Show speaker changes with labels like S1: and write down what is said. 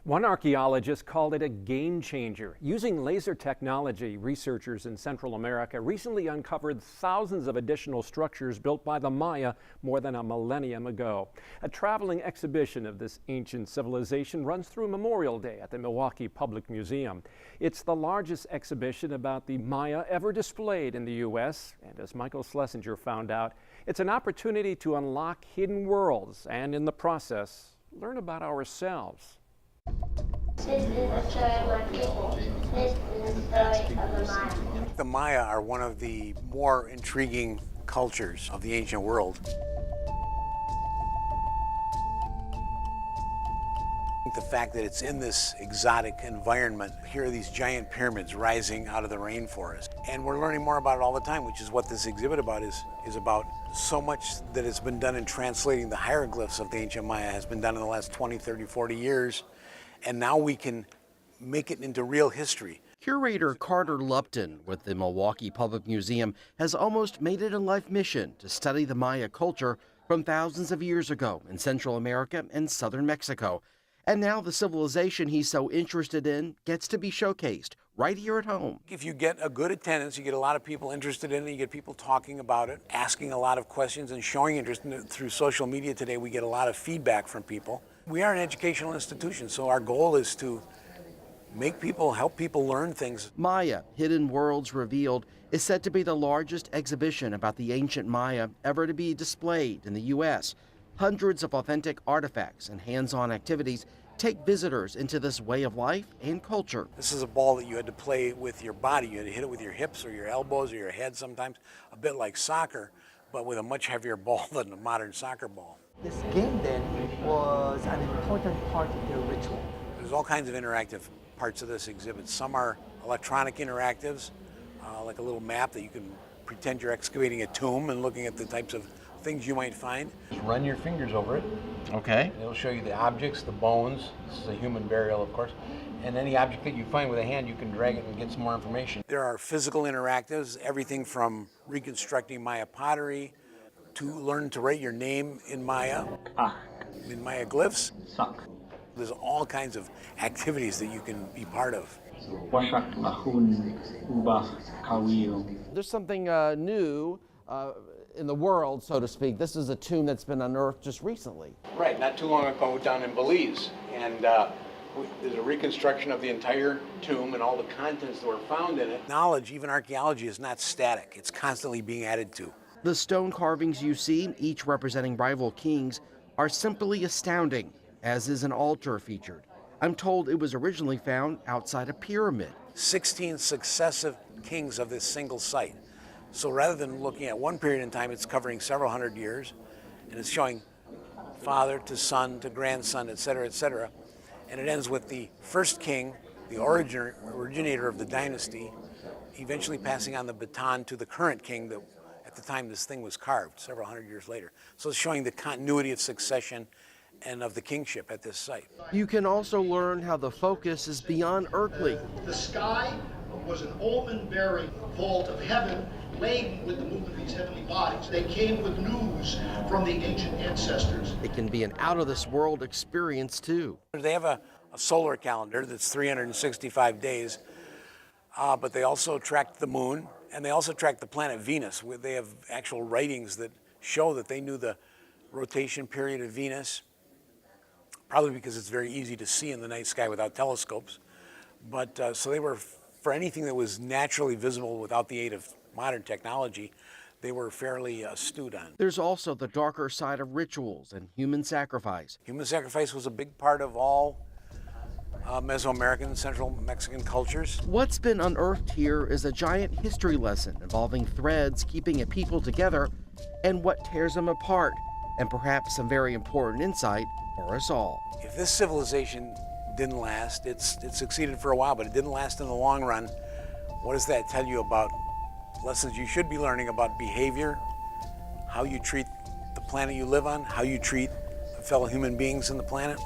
S1: One archaeologist called it a game changer. Using laser technology, researchers in Central America recently uncovered thousands of additional structures built by the Maya more than a millennium ago. A traveling exhibition of this ancient civilization runs through Memorial Day at the Milwaukee Public Museum. It's the largest exhibition about the Maya ever displayed in the U.S., and as Michael Schlesinger found out, it's an opportunity to unlock hidden worlds and, in the process, learn about ourselves.
S2: This is a story of my people. This is the story of the Maya.
S3: The Maya are one of the more intriguing cultures of the ancient world. The fact that it's in this exotic environment, here are these giant pyramids rising out of the rainforest. And we're learning more about it all the time, which is what this exhibit is about. So much that has been done in translating the hieroglyphs of the ancient Maya has been done in the last 20, 30, 40 years. And now we can make it into real history.
S4: Curator Carter Lupton with the Milwaukee Public Museum has almost made it a life mission to study the Maya culture from thousands of years ago in Central America and southern Mexico. And now the civilization he's so interested in gets to be showcased right here at home.
S3: If you get a good attendance, you get a lot of people interested in it, you get people talking about it, asking a lot of questions and showing interest in it. Through social media today, we get a lot of feedback from people. We are an educational institution, so our goal is to help people learn things.
S4: Maya, Hidden Worlds Revealed, is said to be the largest exhibition about the ancient Maya ever to be displayed in the U.S. Hundreds of authentic artifacts and hands-on activities take visitors into this way of life and culture.
S3: This is a ball that you had to play with your body. You had to hit it with your hips or your elbows or your head sometimes, a bit like soccer, but with a much heavier ball than a modern soccer ball.
S5: This game then was an important part of their ritual.
S3: There's all kinds of interactive parts of this exhibit. Some are electronic interactives, like a little map that you can pretend you're excavating a tomb and looking at the types of things you might find.
S6: Just run your fingers over it.
S4: Okay.
S6: And it'll show you the objects, the bones. This is a human burial, of course. And any object that you find with a hand, you can drag it and get some more information.
S3: There are physical interactives, everything from reconstructing Maya pottery to learn to write your name in Maya, in Maya glyphs. There's all kinds of activities that you can be part of.
S4: There's something new in the world, so to speak. This is a tomb that's been unearthed just recently.
S6: Right, not too long ago down in Belize. And there's a reconstruction of the entire tomb and all the contents that were found in it.
S3: Knowledge, even archaeology, is not static. It's constantly being added to.
S4: The stone carvings you see, each representing rival kings, are simply astounding, as is an altar featured. I'm told it was originally found outside a pyramid.
S3: 16 successive kings of this single site. So rather than looking at one period in time, it's covering several hundred years, and it's showing father to son to grandson, et cetera, and it ends with the first king, the originator of the dynasty, eventually passing on the baton to the current king that at the time this thing was carved, several hundred years later. So it's showing the continuity of succession and of the kingship at this site.
S4: You can also learn how the focus is beyond earthly.
S7: The sky was an omen-bearing vault of heaven laden with the movement of these heavenly bodies. They came with news from the ancient ancestors.
S4: It can be an out-of-this-world experience, too.
S3: They have a solar calendar that's 365 days, but they also track the moon, and they also track the planet Venus. They have actual writings that show that they knew the rotation period of Venus, probably because it's very easy to see in the night sky without telescopes. But so they were, for anything that was naturally visible without the aid of modern technology, they were fairly astute on.
S4: There's also the darker side of rituals and human sacrifice.
S3: Human sacrifice was a big part of all Mesoamerican and Central Mexican cultures.
S4: What's been unearthed here is a giant history lesson involving threads keeping a people together and what tears them apart, and perhaps some very important insight for us all.
S3: If this civilization didn't last, it succeeded for a while, but it didn't last in the long run. What does that tell you about lessons you should be learning about behavior, how you treat the planet you live on, how you treat fellow human beings on the planet?